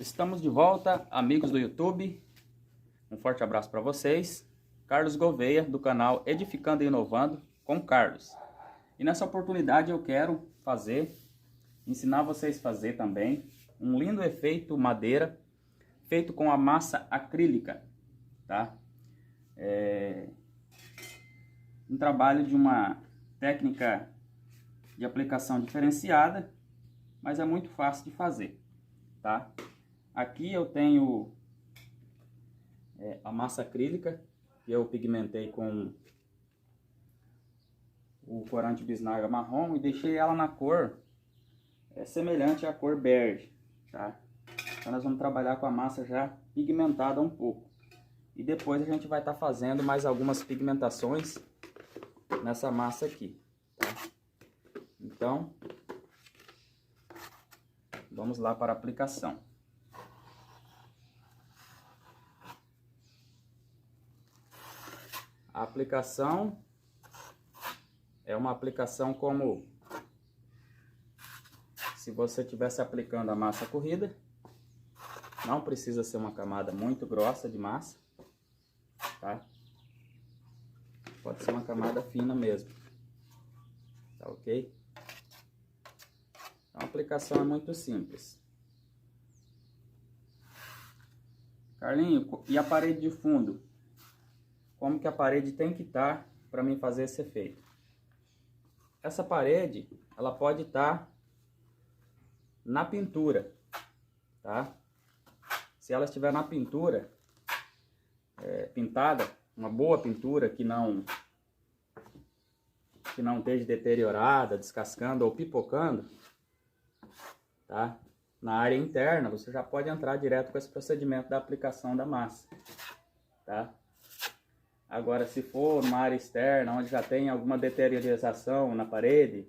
Estamos de volta, amigos do YouTube. Um forte abraço para vocês. Carlos Gouveia, do canal Edificando e Inovando com Carlos. E nessa oportunidade eu quero ensinar vocês a fazer também um lindo efeito madeira feito com a massa acrílica, tá? Um trabalho de uma técnica de aplicação diferenciada, mas é muito fácil de fazer, tá? Aqui eu tenho a massa acrílica que eu pigmentei com o corante bisnaga marrom e deixei ela na cor semelhante à cor bege, tá? Então nós vamos trabalhar com a massa já pigmentada um pouco. E depois a gente vai estar fazendo mais algumas pigmentações nessa massa aqui, tá? Então, vamos lá para a aplicação. A aplicação é uma aplicação como se você estivesse aplicando a massa corrida. Não precisa ser uma camada muito grossa de massa, tá? Pode ser uma camada fina mesmo, tá ok? Então a aplicação é muito simples. Carlinho, e a parede de fundo? Como que a parede tem que estar para mim fazer esse efeito? Essa parede, ela pode estar na pintura, tá? Se ela estiver na pintura, pintada, uma boa pintura que não esteja deteriorada, descascando ou pipocando, tá? Na área interna, você já pode entrar direto com esse procedimento da aplicação da massa, tá? Agora, se for numa área externa, onde já tem alguma deteriorização na parede,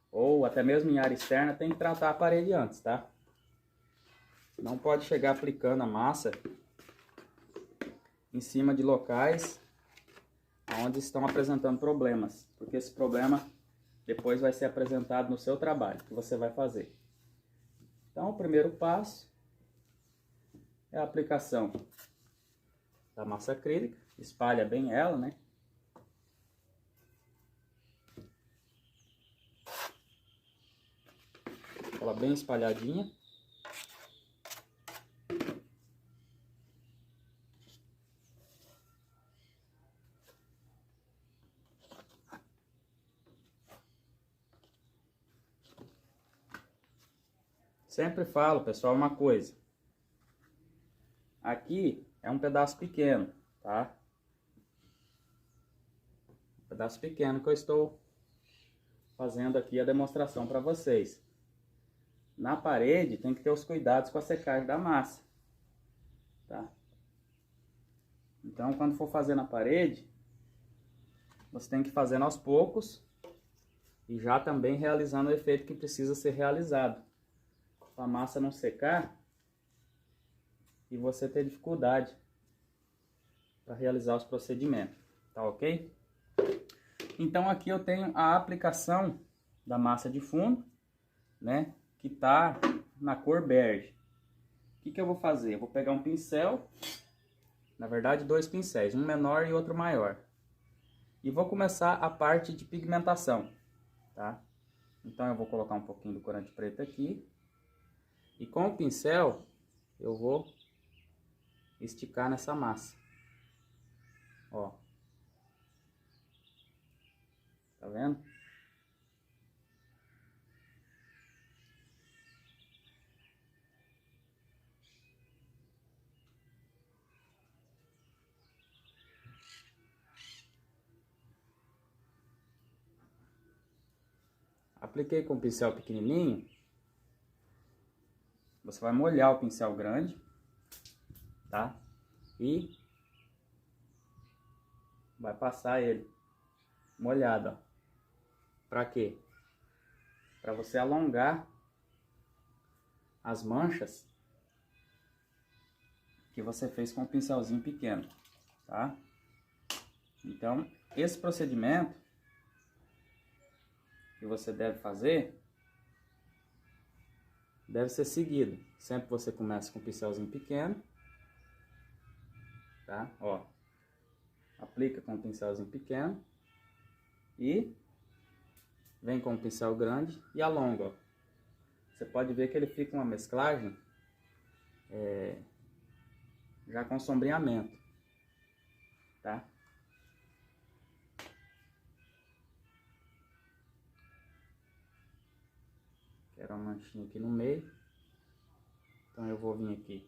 ou até mesmo em área externa, tem que tratar a parede antes, tá? Não pode chegar aplicando a massa em cima de locais onde estão apresentando problemas, porque esse problema depois vai ser apresentado no seu trabalho, que você vai fazer. Então, o primeiro passo é a aplicação da massa acrílica. Espalha bem ela, né? Ela bem espalhadinha. Sempre falo, pessoal, uma coisa. Aqui é um pedaço pequeno, tá? Um pedaço pequeno que eu estou fazendo aqui a demonstração para vocês. Na parede tem que ter os cuidados com a secagem da massa, tá? Então, quando for fazer na parede, você tem que fazer aos poucos e já também realizando o efeito que precisa ser realizado, para a massa não secar e você ter dificuldade para realizar os procedimentos, tá ok? Então aqui eu tenho a aplicação da massa de fundo, né, que tá na cor bege. O que eu vou fazer? Eu vou pegar um pincel, na verdade dois pincéis, um menor e outro maior, e vou começar a parte de pigmentação, tá? Então eu vou colocar um pouquinho do corante preto aqui, e com o pincel eu vou esticar nessa massa, ó. Tá vendo? Apliquei com o pincel pequenininho. Você vai molhar o pincel grande, tá? E vai passar ele molhado, ó. Pra quê? Pra você alongar as manchas que você fez com o pincelzinho pequeno, tá? Então, esse procedimento que você deve fazer deve ser seguido. Sempre você começa com um pincelzinho pequeno, tá? Ó, aplica com um pincelzinho pequeno e vem com um pincel grande e alonga, ó. Você pode ver que ele fica uma mesclagem já com sombreamento, tá? Quero uma manchinha aqui no meio, então eu vou vir aqui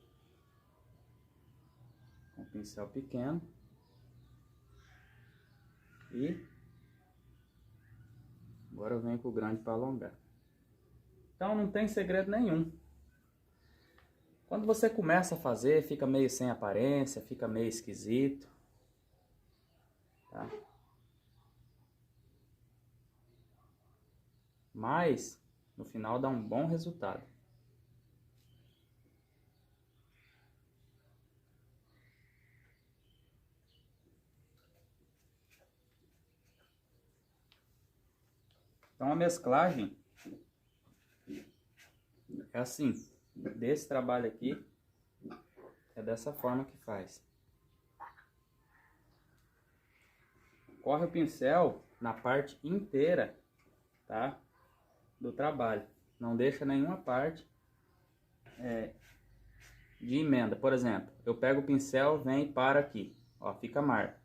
com um pincel pequeno e agora eu venho com o grande para alongar. Então não tem segredo nenhum. Quando você começa a fazer, fica meio sem aparência, fica meio esquisito, tá? Mas no final dá um bom resultado. Então a mesclagem é assim, desse trabalho aqui, é dessa forma que faz. Corre o pincel na parte inteira, tá, do trabalho. Não deixa nenhuma parte de emenda. Por exemplo, eu pego o pincel, vem e para aqui, ó, fica marca.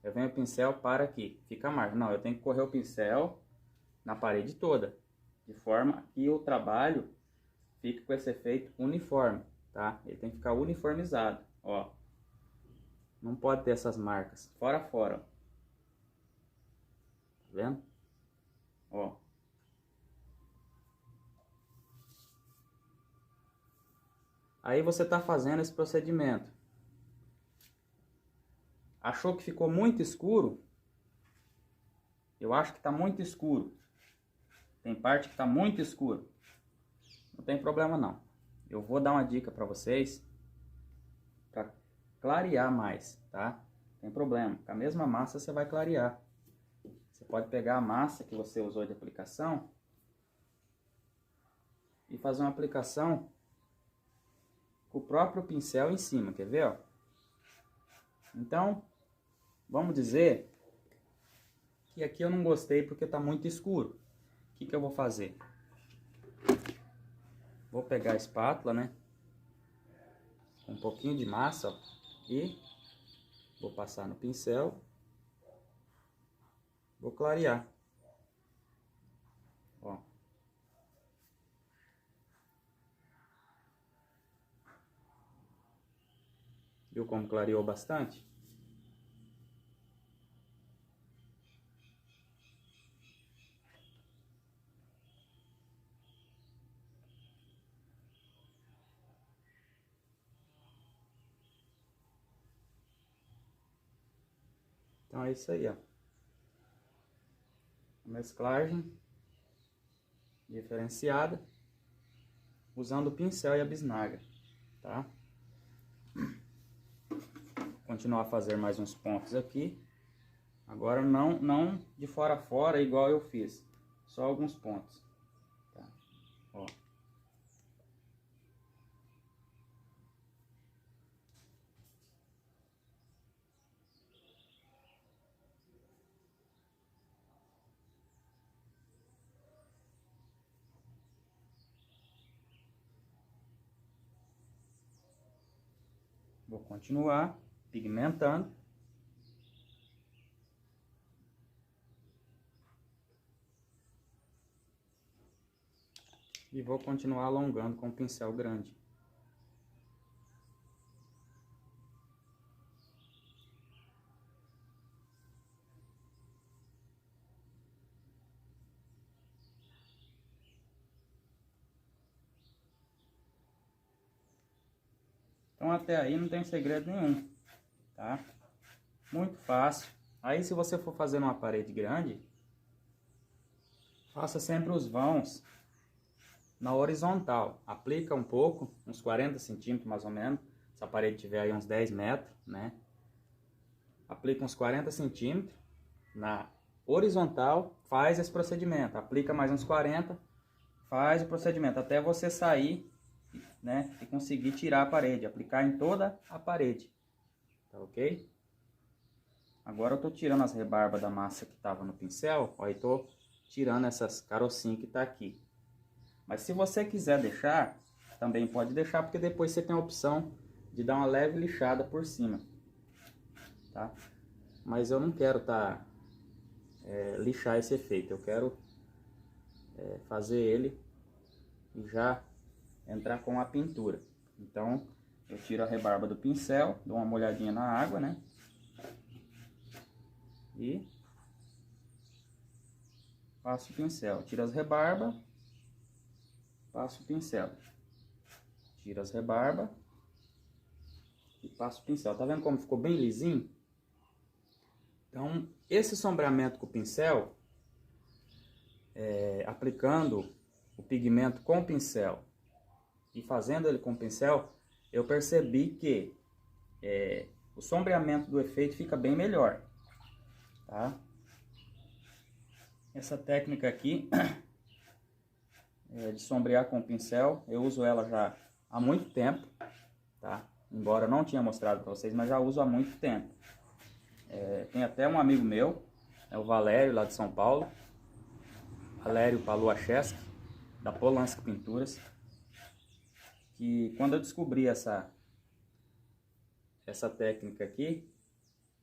Eu venho o pincel, para aqui, fica marca. Não, eu tenho que correr o pincel na parede toda, de forma que o trabalho fique com esse efeito uniforme, tá? Ele tem que ficar uniformizado, ó. Não pode ter essas marcas, fora, ó. Tá vendo? Ó. Aí você tá fazendo esse procedimento. Achou que ficou muito escuro? Eu acho que tá muito escuro. Tem parte que tá muito escuro. Não tem problema não. Eu vou dar uma dica para vocês para clarear mais, tá? Não tem problema. Com a mesma massa você vai clarear. Você pode pegar a massa que você usou de aplicação e fazer uma aplicação com o próprio pincel em cima, quer ver, ó? Então, vamos dizer que aqui eu não gostei porque tá muito escuro. O que que eu vou fazer? Vou pegar a espátula, né? Com um pouquinho de massa, ó, e vou passar no pincel. Vou clarear. Ó. Viu como clareou bastante? Então é isso aí, ó. Mesclagem diferenciada usando o pincel e a bisnaga, tá? Continuar a fazer mais uns pontos aqui. Agora não de fora a fora igual eu fiz, só alguns pontos, tá? Ó. Vou continuar pigmentando. E vou continuar alongando com o pincel grande. Então até aí não tem segredo nenhum, tá? Muito fácil. Aí se você for fazer numa parede grande, faça sempre os vãos na horizontal. Aplica um pouco, uns 40 centímetros mais ou menos. Se a parede tiver aí uns 10 metros, né? Aplica uns 40 centímetros na horizontal, faz esse procedimento. Aplica mais uns 40, faz o procedimento até você sair né, e conseguir tirar a parede, aplicar em toda a parede, tá ok? Agora eu tô tirando as rebarbas da massa que tava no pincel, ó, e tô tirando essas carocinhas que tá aqui. Mas se você quiser deixar, também pode deixar, porque depois você tem a opção de dar uma leve lixada por cima, tá? Mas eu não quero lixar esse efeito, eu quero fazer ele e já entrar com a pintura. Então eu tiro a rebarba do pincel, dou uma molhadinha na água, né? E passo o pincel, tiro as rebarbas, passo o pincel, tiro as rebarbas e passo o pincel. Tá vendo como ficou bem lisinho? Então esse sombreamento com o pincel, aplicando o pigmento com o pincel e fazendo ele com o pincel, eu percebi que o sombreamento do efeito fica bem melhor, tá? Essa técnica aqui de sombrear com o pincel, eu uso ela já há muito tempo, tá? Embora eu não tinha mostrado para vocês, mas já uso há muito tempo. Tem até um amigo meu, o Valério, lá de São Paulo, Valério Paluacheski, da Polanski Pinturas, que quando eu descobri essa técnica aqui,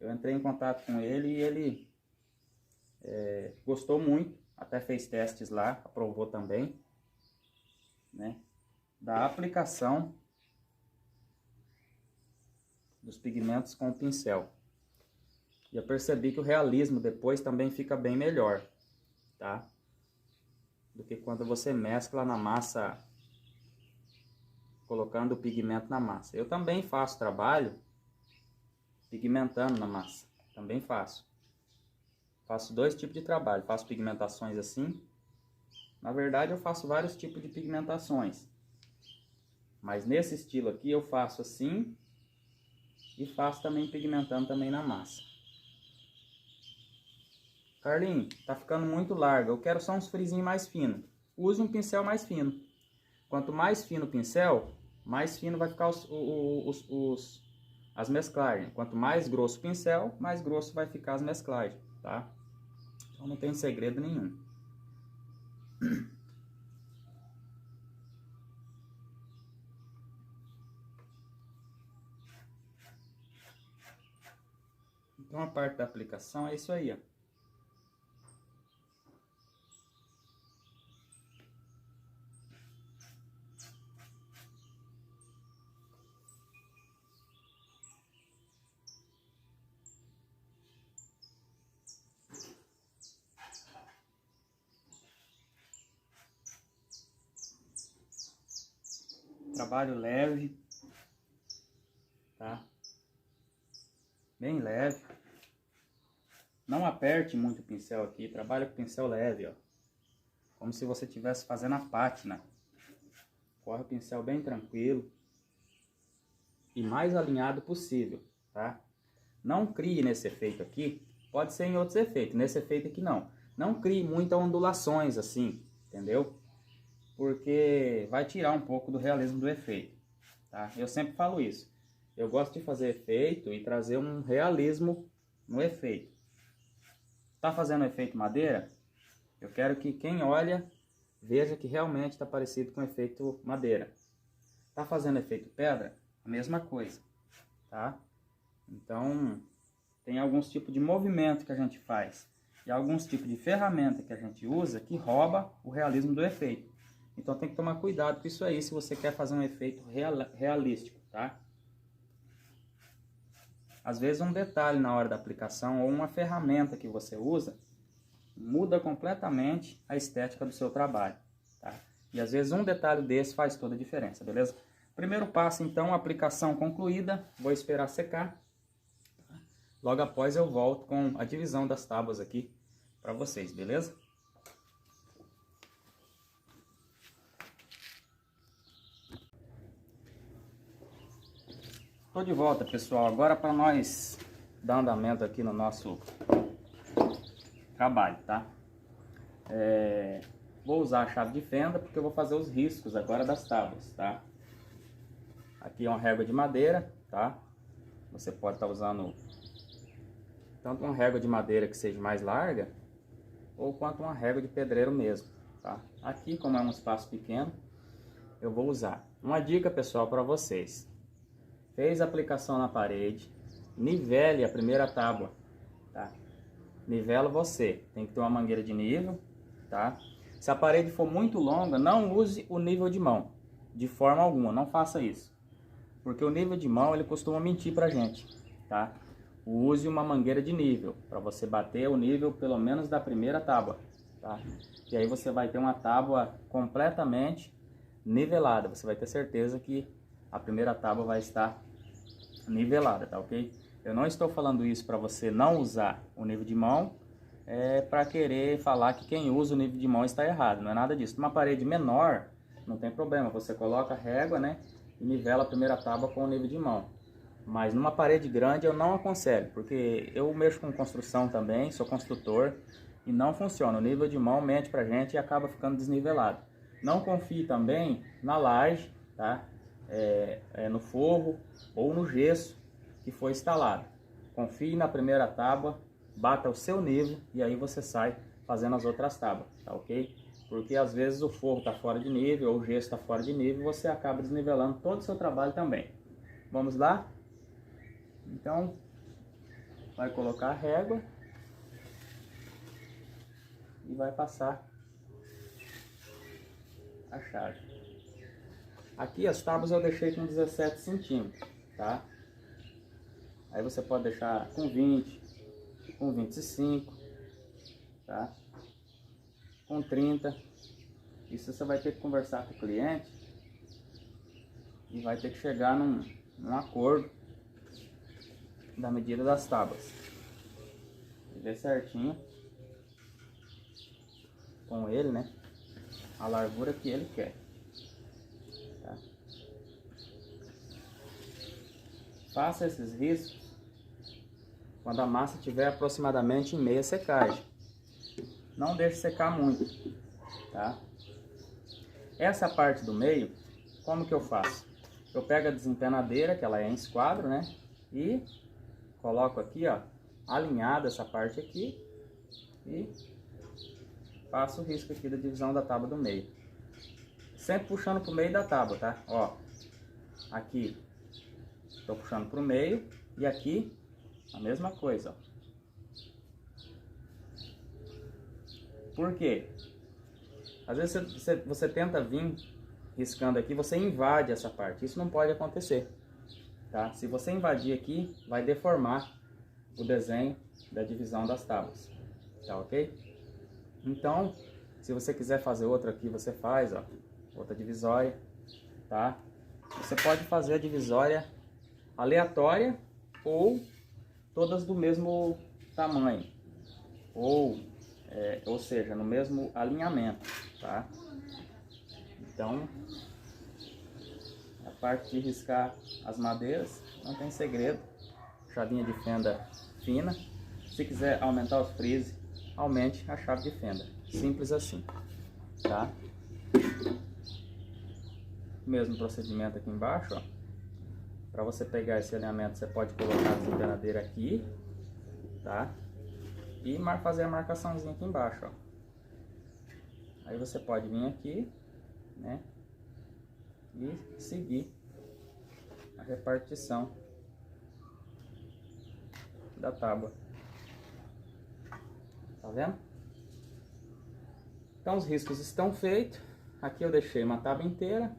eu entrei em contato com ele e ele gostou muito, até fez testes lá, aprovou também, né, da aplicação dos pigmentos com o pincel. E eu percebi que o realismo depois também fica bem melhor, tá? Do que quando você mescla na massa, colocando o pigmento na massa. Eu também faço trabalho pigmentando na massa, também faço. Faço dois tipos de trabalho, faço pigmentações assim. Na verdade eu faço vários tipos de pigmentações. Mas nesse estilo aqui eu faço assim e faço também pigmentando também na massa. Carlinhos, tá ficando muito largo, eu quero só uns frisinhos mais finos. Use um pincel mais fino. Quanto mais fino o pincel, mais fino vai ficar as mesclagens. Quanto mais grosso o pincel, mais grosso vai ficar as mesclagens, tá? Então não tem segredo nenhum. Então a parte da aplicação é isso aí, ó. Trabalho leve, tá? Bem leve. Não aperte muito o pincel aqui, trabalha com pincel leve, ó. Como se você estivesse fazendo a pátina. Corre o pincel bem tranquilo e mais alinhado possível, tá? Não crie nesse efeito aqui, pode ser em outros efeitos, nesse efeito aqui não. Não crie muitas ondulações assim, entendeu? Porque vai tirar um pouco do realismo do efeito, tá? Eu sempre falo isso. Eu gosto de fazer efeito e trazer um realismo no efeito. Tá fazendo efeito madeira? Eu quero que quem olha veja que realmente está parecido com o efeito madeira. Tá fazendo efeito pedra? A mesma coisa, tá? Então, tem alguns tipos de movimento que a gente faz e alguns tipos de ferramenta que a gente usa que rouba o realismo do efeito. Então tem que tomar cuidado com isso aí se você quer fazer um efeito realístico, tá? Às vezes um detalhe na hora da aplicação ou uma ferramenta que você usa muda completamente a estética do seu trabalho, tá? E às vezes um detalhe desse faz toda a diferença, beleza? Primeiro passo então, aplicação concluída, vou esperar secar. Logo após eu volto com a divisão das tábuas aqui para vocês, beleza? Tô de volta, pessoal. Agora para nós dar andamento aqui no nosso trabalho, tá? Vou usar a chave de fenda porque eu vou fazer os riscos agora das tábuas, tá? Aqui é uma régua de madeira, tá? Você pode estar usando tanto uma régua de madeira que seja mais larga, ou quanto uma régua de pedreiro mesmo, tá? Aqui, como é um espaço pequeno, eu vou usar. Uma dica, pessoal, para vocês. Fez a aplicação na parede, nivele a primeira tábua, tá? Nivela você. Tem que ter uma mangueira de nível, tá? Se a parede for muito longa, não use o nível de mão, de forma alguma, não faça isso. Porque o nível de mão, ele costuma mentir pra gente, tá? Use uma mangueira de nível, para você bater o nível pelo menos da primeira tábua, tá? E aí você vai ter uma tábua completamente nivelada, você vai ter certeza que a primeira tábua vai estar nivelada, tá ok? Eu não estou falando isso para você não usar o nível de mão, para querer falar que quem usa o nível de mão está errado, não é nada disso. Numa parede menor, não tem problema, você coloca a régua, né, e nivela a primeira tábua com o nível de mão. Mas numa parede grande eu não aconselho, porque eu mexo com construção também, sou construtor, e não funciona. O nível de mão mente pra gente e acaba ficando desnivelado. Não confie também na laje, tá? No forro ou no gesso que foi instalado. Confie na primeira tábua, bata o seu nível e aí você sai fazendo as outras tábuas, tá ok? Porque às vezes o forro está fora de nível ou o gesso está fora de nível e você acaba desnivelando todo o seu trabalho também. Vamos lá? Então, vai colocar a régua e vai passar a chave. Aqui as tábuas eu deixei com 17 centímetros, tá? Aí você pode deixar com 20, com 25, tá? Com 30. Isso você vai ter que conversar com o cliente e vai ter que chegar num acordo da medida das tábuas. Ver certinho com ele, né? A largura que ele quer. Tá? Faça esses riscos quando a massa estiver aproximadamente em meia secagem. Não deixe secar muito, tá? Essa parte do meio, como que eu faço? Eu pego a desempenadeira, que ela é em esquadro, né? E coloco aqui, ó, alinhada essa parte aqui e faço o risco aqui da divisão da tábua do meio. Sempre puxando pro meio da tábua, tá? Ó, aqui estou puxando pro meio e aqui a mesma coisa, ó. Por quê? Às vezes você tenta vir riscando aqui, você invade essa parte. Isso não pode acontecer, tá? Se você invadir aqui, vai deformar o desenho da divisão das tábuas, tá ok? Então, se você quiser fazer outra aqui, você faz, ó, outra divisória, tá? Você pode fazer a divisória aleatória ou todas do mesmo tamanho, ou seja, no mesmo alinhamento, tá? Então, a parte de riscar as madeiras não tem segredo, chavinha de fenda fina. Se quiser aumentar os frisos, aumente a chave de fenda, simples assim, tá? Mesmo procedimento aqui embaixo, ó. Para você pegar esse alinhamento, você pode colocar a desempenadeira aqui, tá? E fazer a marcaçãozinha aqui embaixo, ó. Aí você pode vir aqui, né? E seguir a repartição da tábua. Tá vendo? Então os riscos estão feitos. Aqui eu deixei uma tábua inteira,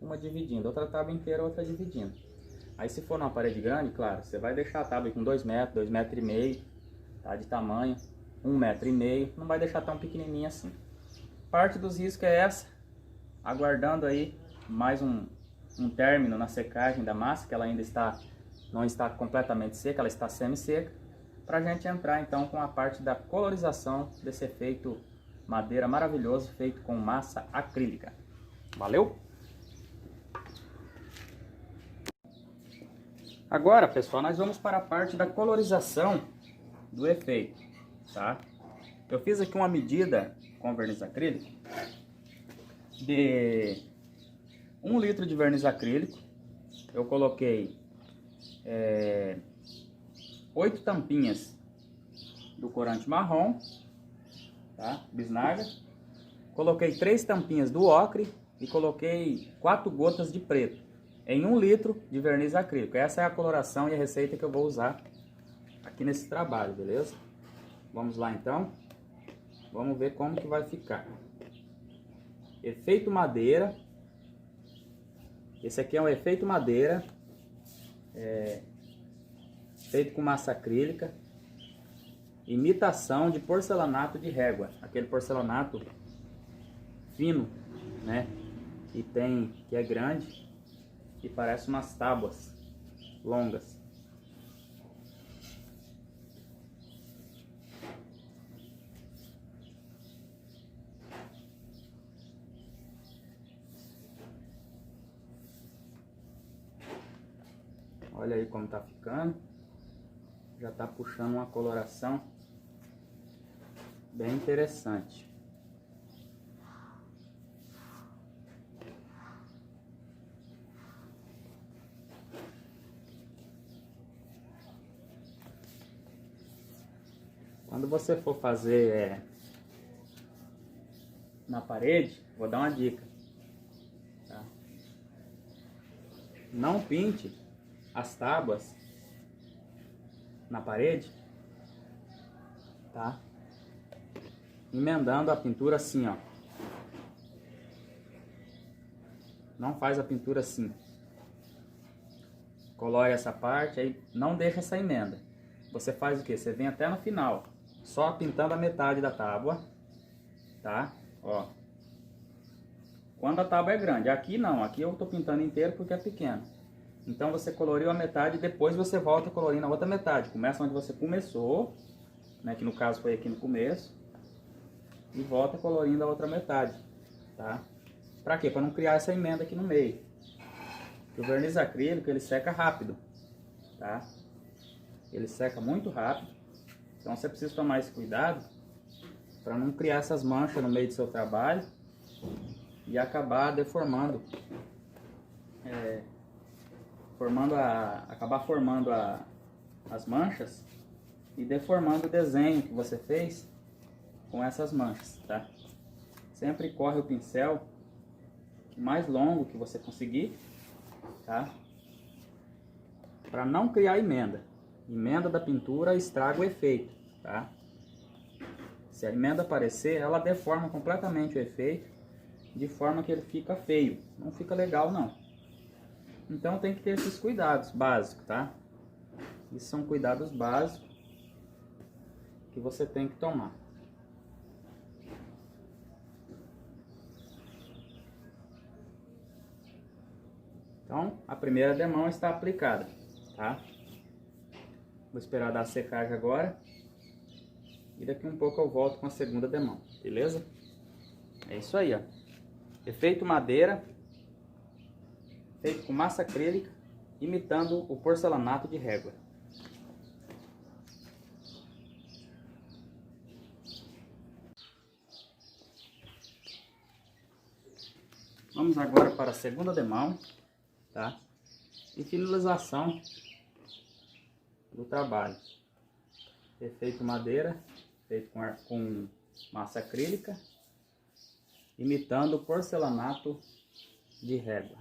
uma dividindo, outra tábua inteira, outra dividindo. Aí se for numa parede grande, claro, você vai deixar a tábua com 2 metros, 2,5 metros, tá, de tamanho, 1,5 metro, não vai deixar tão pequenininha assim. Parte dos riscos é essa, aguardando aí mais um término na secagem da massa, que ela ainda não está completamente seca, ela está semi-seca, para a gente entrar então com a parte da colorização desse efeito madeira maravilhoso, feito com massa acrílica. Valeu? Agora, pessoal, nós vamos para a parte da colorização do efeito, tá? Eu fiz aqui uma medida com verniz acrílico de 1 litro de verniz acrílico. Eu coloquei 8 tampinhas do corante marrom, tá? Bisnaga. Coloquei 3 tampinhas do ocre e coloquei 4 gotas de preto em 1 litro de verniz acrílico. Essa é a coloração e a receita que eu vou usar aqui nesse trabalho, beleza? Vamos lá então. Vamos ver como que vai ficar. Efeito madeira. Esse aqui é um efeito madeira. Feito com massa acrílica. Imitação de porcelanato de régua. Aquele porcelanato fino, né? Que é grande e parece umas tábuas longas. Olha aí como tá ficando. Já tá puxando uma coloração bem interessante. Quando você for fazer na parede, vou dar uma dica, tá? Não pinte as tábuas na parede, tá? Emendando a pintura assim, ó. Não faz a pintura assim. Colore essa parte, aí não deixa essa emenda. Você faz o que? Você vem até no final, só pintando a metade da tábua, tá? Ó. Quando a tábua é grande, aqui não, aqui eu tô pintando inteiro porque é pequeno. Então você coloriu a metade e depois você volta colorindo a outra metade. Começa onde você começou, né, que no caso foi aqui no começo, e volta colorindo a outra metade, tá? Pra quê? Pra não criar essa emenda aqui no meio. Porque o verniz acrílico, ele seca rápido, tá? Ele seca muito rápido. Então você precisa tomar esse cuidado para não criar essas manchas no meio do seu trabalho e acabar deformando, acabar formando as manchas e deformando o desenho que você fez com essas manchas, tá? Sempre corre o pincel mais longo que você conseguir, tá? Para não criar emenda. Emenda da pintura estraga o efeito, tá? Se a emenda aparecer, ela deforma completamente o efeito, de forma que ele fica feio, não fica legal não. Então tem que ter esses cuidados básicos, tá? Esses são cuidados básicos que você tem que tomar. Então, a primeira demão está aplicada, tá? Vou esperar dar a secagem agora. E daqui um pouco eu volto com a segunda demão, beleza? É isso aí, ó. Efeito madeira, feito com massa acrílica, imitando o porcelanato de régua. Vamos agora para a segunda demão, tá? E finalização do trabalho. Efeito madeira, feito com massa acrílica, imitando o porcelanato de régua.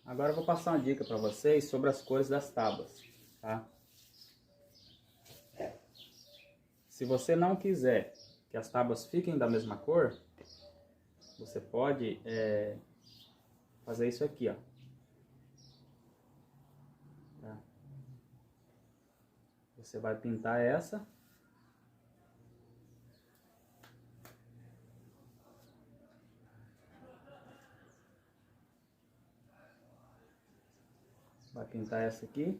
Agora eu vou passar uma dica para vocês sobre as cores das tábuas, tá? Se você não quiser que as tábuas fiquem da mesma cor, você pode fazer isso aqui, ó. Tá? Você vai pintar essa. Vai pintar essa aqui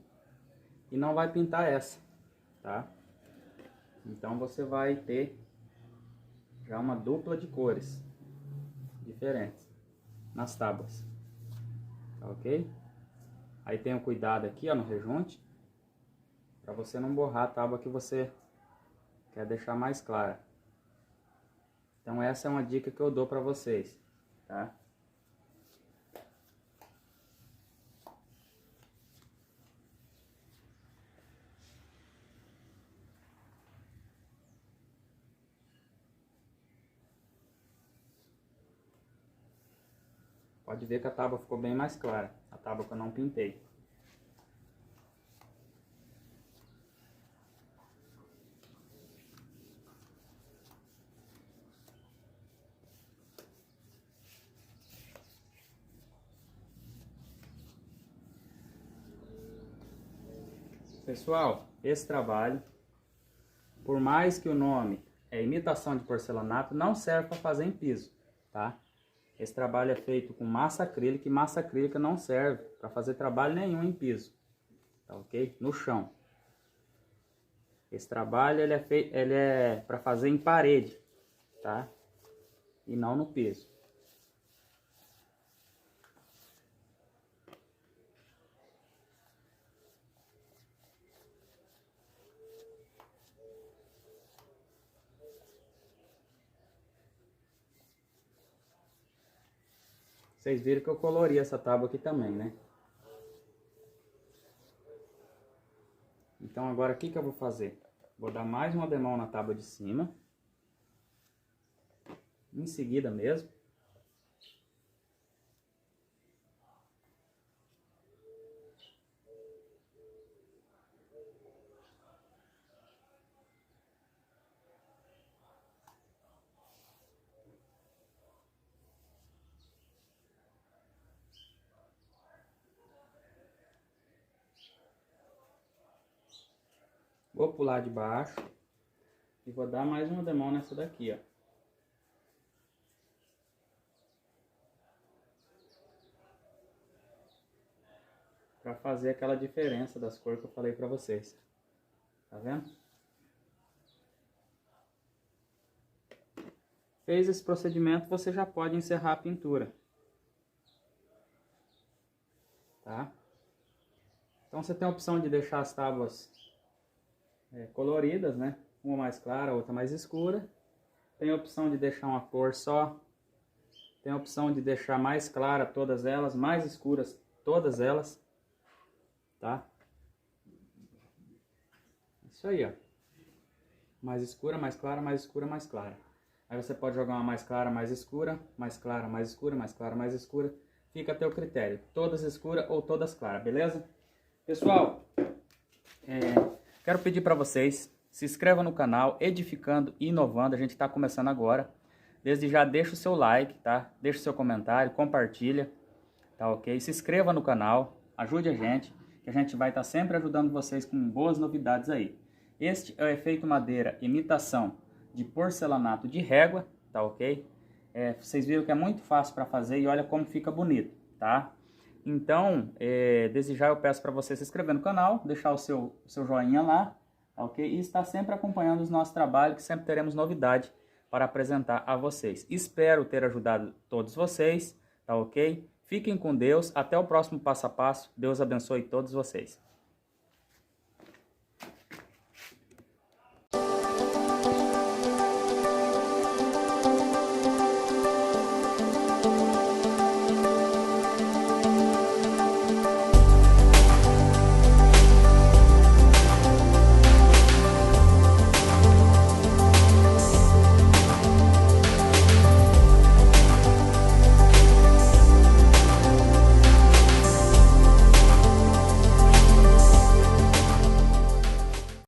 e não vai pintar essa, tá? Então você vai ter já uma dupla de cores diferentes nas tábuas, tá ok? Aí tenha cuidado aqui, ó, no rejunte, para você não borrar a tábua que você quer deixar mais clara. Então essa é uma dica que eu dou para vocês. tá? Pode ver que a tábua ficou bem mais clara, a tábua que eu não pintei. Pessoal, esse trabalho, por mais que o nome é imitação de porcelanato, não serve para fazer em piso, tá? Esse trabalho é feito com massa acrílica e massa acrílica não serve para fazer trabalho nenhum em piso, tá ok? No chão. Esse trabalho ele é para fazer em parede, tá? E não no piso. Vocês viram que eu colori essa tábua aqui também, né? Então agora o que eu vou fazer? Vou dar mais uma demão na tábua de cima. Em seguida mesmo. Vou pular de baixo e vou dar mais uma demão nessa daqui, ó. Pra fazer aquela diferença das cores que eu falei pra vocês. Tá vendo? Fez esse procedimento, você já pode encerrar a pintura. Tá? Então você tem a opção de deixar as tábuas coloridas, né? Uma mais clara, outra mais escura. Tem a opção de deixar uma cor só. Tem a opção de deixar mais clara todas elas, mais escuras todas elas. Tá? Isso aí, ó. Mais escura, mais clara, mais escura, mais clara. Aí você pode jogar uma mais clara, mais escura, mais clara, mais escura, mais clara, mais escura. Fica a teu critério. Todas escuras ou todas claras, beleza? Pessoal, quero pedir para vocês, se inscrevam no canal Edificando e Inovando. A gente está começando agora. Desde já deixa o seu like, tá? Deixa o seu comentário, compartilha, tá ok? Se inscreva no canal, ajude a gente, que a gente vai estar sempre ajudando vocês com boas novidades aí. Este é o efeito madeira imitação de porcelanato de régua, tá ok? Vocês viram que é muito fácil para fazer e olha como fica bonito, tá? Então, desde já eu peço para você se inscrever no canal, deixar o seu joinha lá, tá ok? E estar sempre acompanhando os nossos trabalhos, que sempre teremos novidade para apresentar a vocês. Espero ter ajudado todos vocês, tá ok? Fiquem com Deus, até o próximo passo a passo. Deus abençoe todos vocês.